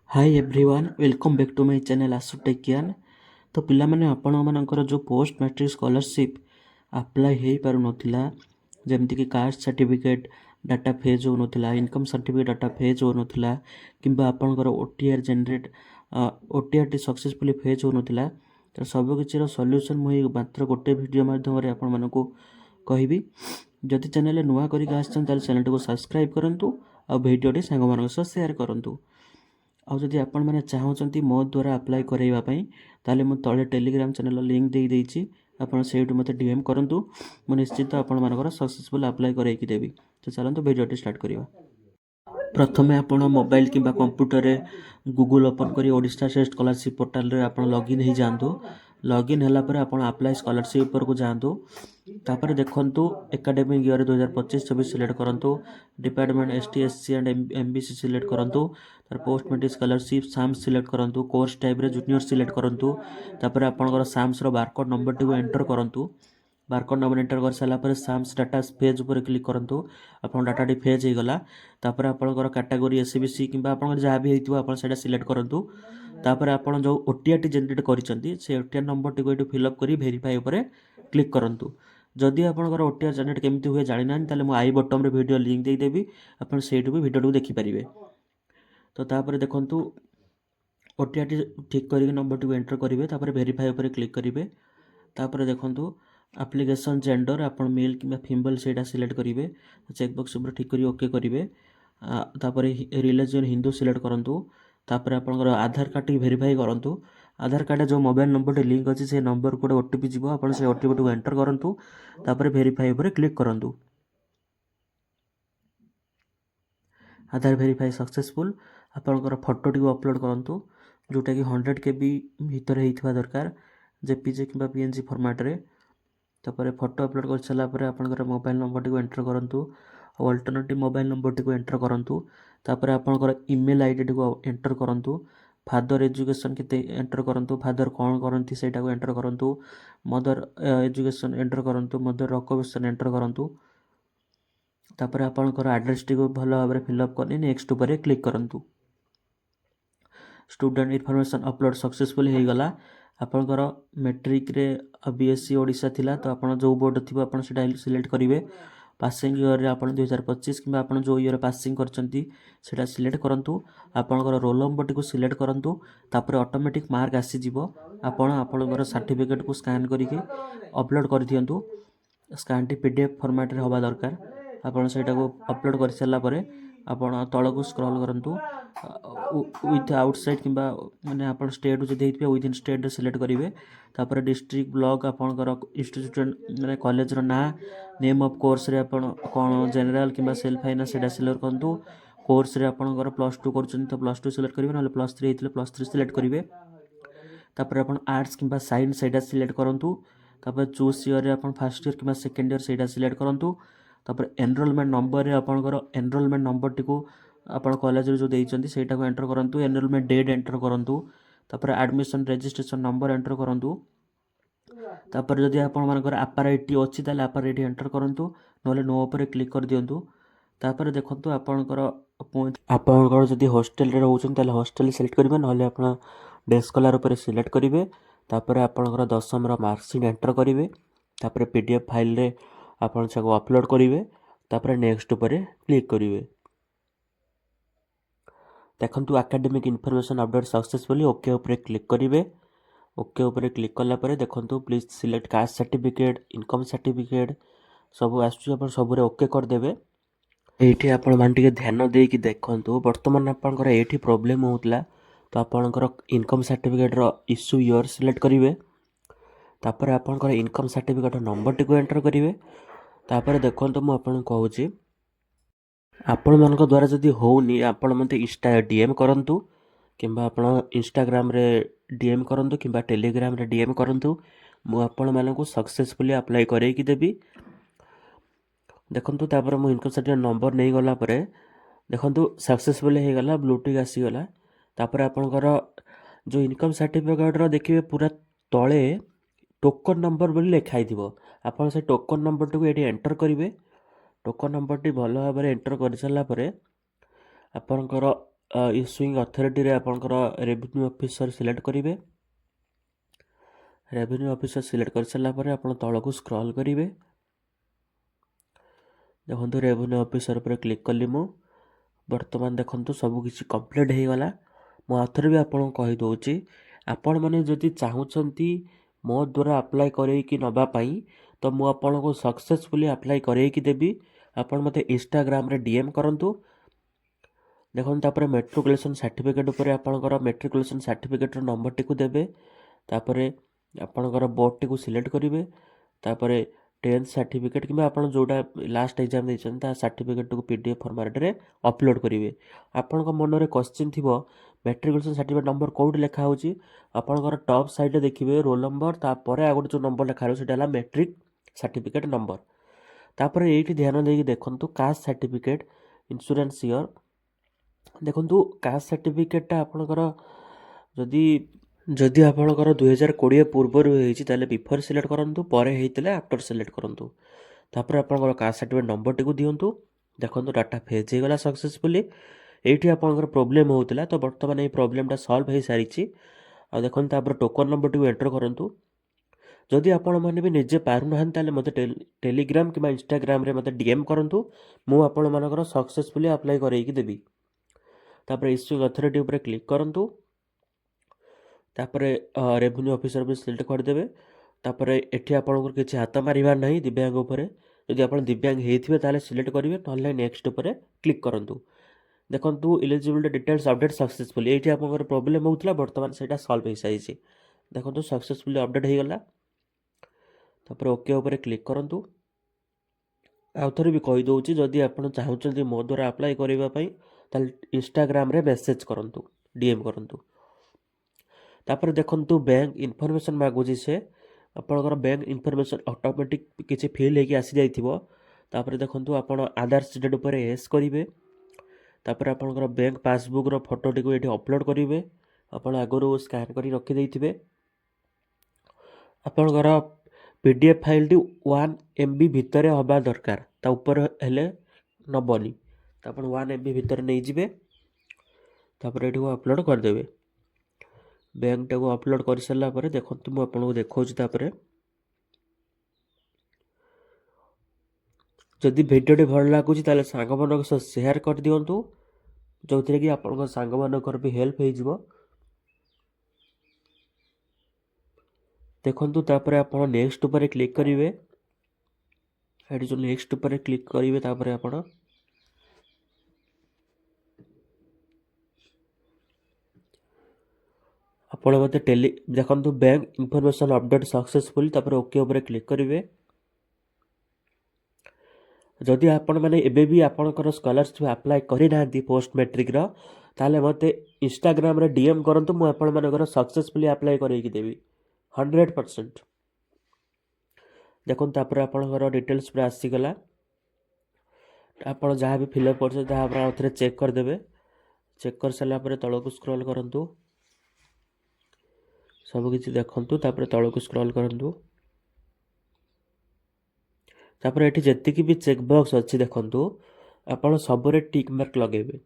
Hi everyone welcome back to my channel Asu tech Gyan. तो पिला माने आपण मानकर जो पोस्ट मैट्रिक स्कॉलरशिप अप्लाई हो पार नथिला जेमति कि कास्ट सर्टिफिकेट डाटा फेज हो नथिला इनकम सर्टिफिकेट डाटा फेज हो नथिला किंबा आपनकर OTR generate OTR T successfully phase हो नथिला। तो सब किछि रो सॉल्यूशन मुई मात्र गोटे वीडियो माध्यम रे आपण मानको कहबी। जदि चैनल नुआ करिक आछन ताल चैनल को सब्सक्राइब करंतु आ वीडियो टी संग मानक सह शेयर करंतु। आउ जदि आपण मैंने चाहते मो द्वारा अप्लाई करवाई ताले मु तले टेलीग्राम चैनल लिंक दे देइछि आपण सेठु मते डीएम करंतु मु निश्चित आपण मानकर सक्सेसफुल अप्लाई करैकी देबी। तो चलंतु वीडियो स्टार्ट करिवा। प्रथमे आपण मोबाइल किंबा कंप्यूटर रे गूगल ओपन करी ओडिशा स्टेट स्कॉलरशिप पोर्टल रे आपण लॉगिन हो जांतु। लॉगिन होला पर आपण अप्लाई स्कॉलरशिप पर को जांतु। तापर देखंतु एकेडमिक ईयर 2025-26 सिलेक्ट करंतु। Department ST SC and MBC select करंतु। तार post matric scholarship SAMS select करंतु। कोर्स टाइप रे जूनियर सिलेक्ट करंतु। तापर आपनकर साम्स रो बारकोड नंबर टी को एंटर करंतु। बारकोड नंबर एंटर कर साला पर साम्स डाटा पेज ऊपर क्लिक करंतु। आपन डाटा टी पेज हे गला। तापर आपनकर कैटेगरी एससीबीसी किंबा आपनकर जहाँ भी हेतिबो आपन सेटा सिलेक्ट करंतु। तापर आपन जो ओटीआर टी जनरेट करिसंती से ओटीआर नंबर टी को एटु फिल अप करी वेरीफाई ऊपर क्लिक करंतु। जदि आपनकर ओटीआर जनरेट केमती हुए जानि नान ताले मु आई बटन रे वीडियो लिंक दे देबी आपन सेटु भी वीडियो देखि परिबे। तो तापर देखंतु ओटीआर टी ठीक करी नंबर टी को एंटर करिवे तापर वेरीफाई ऊपर क्लिक करिवे। तापर देखंतु एप्लिकेशन जेंडर आपन मेल किंबा फीमेल सेटा सिलेक्ट करिवे। चेक बॉक्स ऊपर ठीक करी ओके करिवे। तापर रिलीजन हिंदू सिलेक्ट करंतु। तापर आपनकर आधार कार्ड टी वेरीफाई करंतु। आधार कार्ड जो मोबाइल नंबर टी लिंक अछि से नंबर को ओटीपी जीवो आपन से ओटीपी को एंटर करंतु। तापर वेरीफाई ऊपर क्लिक करंतु। आधार वेरीफाई सक्सेसफुल। आपनकर फोटो टी अपलोड करंतु जोटा कि 100 केबी भीतर हेइथबा दरकार जेपीजे किंबा पीएनजी फॉर्मेट रे। तापर फोटो अपलोड कर सारा पर आपनकर मोबाइल नंबर टी को एंटर करंतु। अल्टरनेटिव मोबाइल नंबर टी को एंटर करंतु। तापर आपनकर ईमेल आईडी टी को एंटर करंतु। फादर एजुकेशन केते एंटर करंतु। फादर कोन करंती सेटा को एंटर करंतु। मदर एजुकेशन एंटर करंतु। मदर ऑक्युपेशन एंटर करंतु। तापर आपनकर एड्रेस टी को भलो भाबरे फिल अप करनी नेक्स्ट ऊपर क्लिक करंतु। स्टूडेंट इनफॉरमेशन अपलोड सक्सेसफुल हो गला। आपनकर मैट्रिक रे बीएससी ओडिशा थिला तो आपन जो बोर्ड थिबो आपन सेटा सिलेक्ट करिवे। पासिंग ईयर रे आपन 2025 किंबा आपन जो ईयर पासिंग करचंती सेटा सिलेक्ट करंतु। आपनकर रोल नंबर टी को सिलेक्ट करंतु। तापर ऑटोमेटिक मार्क आसी जिवो। आपन आपनकर सर्टिफिकेट को स्कैन करिके अपलोड कर दियंतु। स्कैन टी पीडीएफ फॉर्मेट रे होबा दरकार। आपन सेटा को अपलोड कर साला परे आपन तळ को स्क्रॉल करंतु। विथ आउटसाइड किंबा माने आपन स्टेट जो देइथबे विथ इन स्टेट रे सिलेक्ट करिवे। तापर डिस्ट्रिक्ट ब्लॉक आपनकर इंस्टीट्यूट माने कॉलेज रो ना नेम ऑफ कोर्स रे आपन कोन जनरल किंबा सेल्फ फाइनेंस सेटा सिलेक्ट करंतु। कोर्स रे आपनकर +2 करचन तो +2 सिलेक्ट करिवे नले +3 हेतले +3 सिलेक्ट करिवे। तापर आपन आर्ट्स किंबा साइंस सेटा सिलेक्ट करंतु। तापर चूज ईयर रे आपन फर्स्ट ईयर किंबा सेकंड ईयर सेटा सिलेक्ट करंतु। तापर एनरोलमेंट नंबर रे आपनकर एनरोलमेंट नंबर टी को आपण कॉलेज रे जो देइचंती सेटा को एंटर करंतु। एनरोलमेंट डेट एंटर करंतु। तापर एडमिशन रजिस्ट्रेशन नंबर एंटर करंतु। तापर जदि आपण मानकर अपारेटी अछि ताले अपारेटी एंटर करंतु नले नो ऊपर क्लिक कर दियंतु। तापर देखंतु आपनकर जदि हॉस्टल रे रहउछन ताले हॉस्टल सिलेक्ट करिवे नले आपण डेस्कलर ऊपर सिलेक्ट करिवे। तापर आपनकर 10th रो मार्कशीट एंटर करिवे। तापर पीडीएफ फाइल रे आपण छको अपलोड करिवे। तापर नेक्स्ट ऊपर क्लिक करिवे। देखंतु academic information update successfully okay ऊपर क्लिक करिवे। ओके ऊपर क्लिक करला परे देखंतु please select caste certificate income certificate सब आसु आपण सब रे ओके कर देबे। एठी आपण मान टिके ध्यान देई कि देखंतु वर्तमान आपनकर एठी प्रॉब्लम होतला तो आपनकर इनकम सर्टिफिकेट रो इश्यू ईयर सिलेक्ट करिवे। तापर आपनकर इनकम सर्टिफिकेट नंबर टी को एंटर करिवे। तापर देखंतु म आपन कहूची आपण मानक द्वारा जदि होउनी आपण मते इंस्टा डीएम करंतु किंबा आपण इंस्टाग्राम रे डीएम करंतु किंबा टेलीग्राम रे डीएम करंतु मु आपण मानकु सक्सेसफुली अप्लाई करे कि देबी। देखंतु तापर मु इनकम सर्टिफिकेट नंबर नै गला परे देखंतु सक्सेसफुली हे गला ब्लू टिक आसी गला। तापर आपनकर जो इनकम सर्टिफिकेट रो देखिबे पूरा तळे टोकन नंबर बोली लिखाई दिबो। आपण से टोकन नंबर टी को एटी एंटर करिवे। टोकन नंबर टी भलो भाबरे एंटर कर साला परे आपनकर ଇସ୍ୟୁଇଂ ଅଥରିଟିରେ ଆପଣଙ୍କର ରେଭିନ୍ୟୁ ଅଫିସର ସିଲେକ୍ଟ କରିବେ। रेवेन्यू ऑफिसर सिलेक्ट कर सारा पर आप तौक स्क्रॉल करेंगे। देखो रेवेन्यू ऑफिसर पर क्लिक कली मु बर्तमान देखो सबकि कंप्लीट हो गला। मु आथरे भी आपको कहीदे आपण मैंने जदि चाहूँगी मो द्वारा अप्लाई करके नापाई तो मुझे सक्सेसफुली अप्लाई करके देवी। आपण मत इंस्टाग्राम रे डीएम करूँ। देखो मेट्रिकुलेसन सर्टिफिकेट उपर आपणकर मेट्रिकुलेसन सर्टिफिकेट नंबर टी देवे। तापर आपणकर बोर्ड टी सिलेक्ट करेंगे। तापर 10th सर्टिफिकेट कि आप जोटा लास्ट एग्जाम देते सर्टिफिकेट को पीडीएफ फॉर्मेट रे अपलोड करेंगे। आपण मन में क्वेश्चन थी मेट्रिकुलेसन सर्टिफिकेट नंबर कौट लिखा होची आपणकर टॉप साइड देखिए रोल नंबर तापर आ गोटे जो नंबर लिखा है मेट्रिक सर्टिफिकेट नंबर। तापर ये ध्यान देकी देखु कास्ट सर्टिफिकेट इंश्योरेंस ईयर देखु कास्ट सर्टिफिकेटा आपणकर जदि जदि आपणकर 2020 पूर्वर होता बिफोर सिलेक्ट करूँ पर होता आफ्टर सिलेक्ट करूँ। तापर आपणकर कास्ट सर्टिफिकेट नंबर टी दिंतु। देखो डाटा फेज हो गला सक्सेसफुली। ये आपंकर प्रोब्लेम होता तो बर्तमान ये प्रोब्लेमटा सल्व हो सारी। आ देखो तापर टोकन नंबर टी एंटर करूँ। जदि आपण मैंने भी निजे पारना मत टेलीग्राम कि इंस्टाग्राम रे मत डीएम करूँ। मुझे सक्सेसफुली अप्लाई करके देवी। तापर इश्यूइंग अथॉरिटी ऊपर क्लिक करूँ। तापर रेवेन्यू ऑफिसर भी सिलेक्ट करदे। तापर एठी आपन किसी हाथ मारिबार नहीं दिव्यांग उपरे। यदि आप दिव्यांग होते ताले सिलेक्ट करेंगे ना नेक्स्ट उपर क्लिक करूँ। देखो इलिजिबिलिटी डिटेल्स अपडेट सक्सेसफुली ये आप प्रोब्लेम होता बर्तमान से सल्व हो सारी। देखो सक्सेसफुली अपडेट हो गला। तापर ओके उपर क्लिक करूँ। आउ थे भी कहीदे जदि आप चाहते मो द्वारा अप्लाई करने इंस्टाग्राम रे मेसेज करूँ डीएम करूँ। तापर देखो बैंक इनफॉरमेशन मागुची से आपंकर बैंक इनफॉरमेशन ऑटोमेटिक किसी फिल होगी आसी जाइथिबो। तापर देखो आप आधार स्टेट उपर एस करेंगे। तापर आपंकर बैंक पासबुक रो फोटो टी ये अपलोड करेंगे। आप आगुरी स्कैन कर रखी थे। आपंकर पीडीएफ फाइल टी 1 MB भितर हवा दरकार ता ऊपर हेले नबनी। तो आप 1 MB भितर नहीं जिबे। तापर ये अपलोड करदेवे। बैंक टाक अपलोड कर सारा पर देखो मुझे आपको देखा। जदि भिडियोटी भल लगुच सांग मान सह सेयार कर दिंतु जो थे कि आप सांग मानकर भी हेल्प हो। देखु तापर आप नेक्स्ट उपर क्लिक करेंगे। ये जो नेक्स्ट उपर क्लिक करेंगे तापर आप आपण मत टेली देखो बैंक इनफॉरमेशन अपडेट सक्सेसफुल तापर ओके उपर क्लिक करेंगे। जदि आपण मैंने एबी आपंकर स्कॉलरशिप अप्लाई करना पोस्ट मैट्रिक ताले मत इंस्टाग्राम रे डीएम करूँ। मुझे सक्सेसफुली अप्लाई करके देवी 100%। देखो तापर आपंकर डिटेल्स पूरा आसीगला। आप जहाँ भी फिलअप कर चेक करदे। चेक कर सारा पर तलक स्क्रॉल करूँ सबकि देखूँ। तापर तलक स्क्रॉल करूँ। तापर ये जी भी चेकबक्स अच्छी देखो आप सबुरे टिक मार्क लगेबे।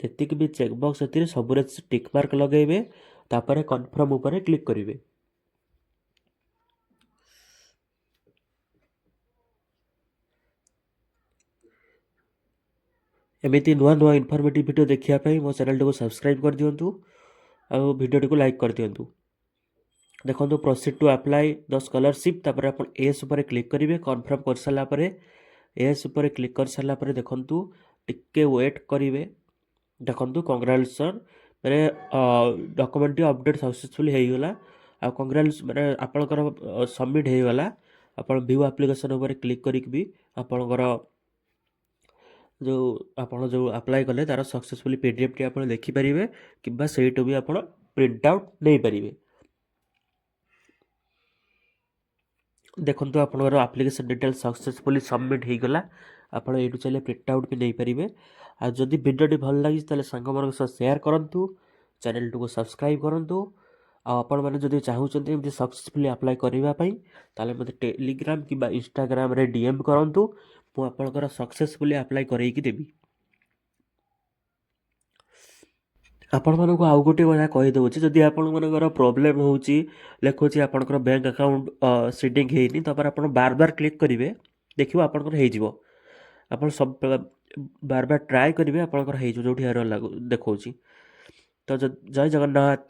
जी भी चेकबक्स अच्छी सबुरे टिक मार्क लगेबे। तापर कन्फर्म उपर क्लिक करेंगे। एमती नुआ नुआ इनफॉर्मेटिव वीडियो देखापी मो चैनल को सब्सक्राइब कर दिंतु और वीडियो को लाइक कर दिंतु। देखो proceed to apply the scholarship तापर आप एस उपर क्लिक करेंगे। कन्फर्म कर सारा पर एस उपर क्लिक कर सारा पर देखो टिके वेट करेंगे। देखो कंग्रेचुलेसन मैंने डॉक्यूमेंट अपडेट सक्सेसफुली होगला। आ कंग्रेचुलेसन मैंने आपंकर सबमिट होगला। आप व्यू एप्लिकेशन उपर क्लिक करके भी आपंकर जो अप्लाई कले तार सक्सेसफुली पीडीएफ टी आप देखिपारे कि सहीटू भी आप प्रिंट आउट नहीं पारे। देखो आपंकर आप्लिकेसन डिटेल्स सक्सेसफुली सबमिट होगला। आप ये चलिए प्रिंट आउट भी नहीं पारे। आ जदि वीडियोटी भल लगी सांग मान सह सेयार करूँ। चैनल को सब्सक्राइब करूँ। आपण मैंने जब चाहते सक्सेसफुली अप्लाई करने मत टेलीग्राम कि इंस्टाग्राम रे डीएम करूँ। मुझे सक्सेसफुली अप्लाई करके देवी। ଆପଣମାନଙ୍କୁ ଆଉ ଗୋଟିଏ କଥା କହିଦେଉଛି, ଯଦି ଆପଣମାନଙ୍କର ପ୍ରୋବ୍ଲେମ୍ ହେଉଛି, ଲେଖୁଛି ଆପଣଙ୍କର ବ୍ୟାଙ୍କ ଆକାଉଣ୍ଟ ସିଡ଼ିଂ ହେଇନି, ତାପରେ ଆପଣ ବାର ବାର କ୍ଲିକ୍ କରିବେ, ଦେଖିବ ଆପଣଙ୍କର ହେଇଯିବ। ଆପଣ ସବୁ ବାର ବାର ଟ୍ରାଏ କରିବେ, ଆପଣଙ୍କର ହେଇଯିବ ଯେଉଁଠି ଏରର୍ ଦେଖାଉଛି। ତ ଜୟ ଜଗନ୍ନାଥ।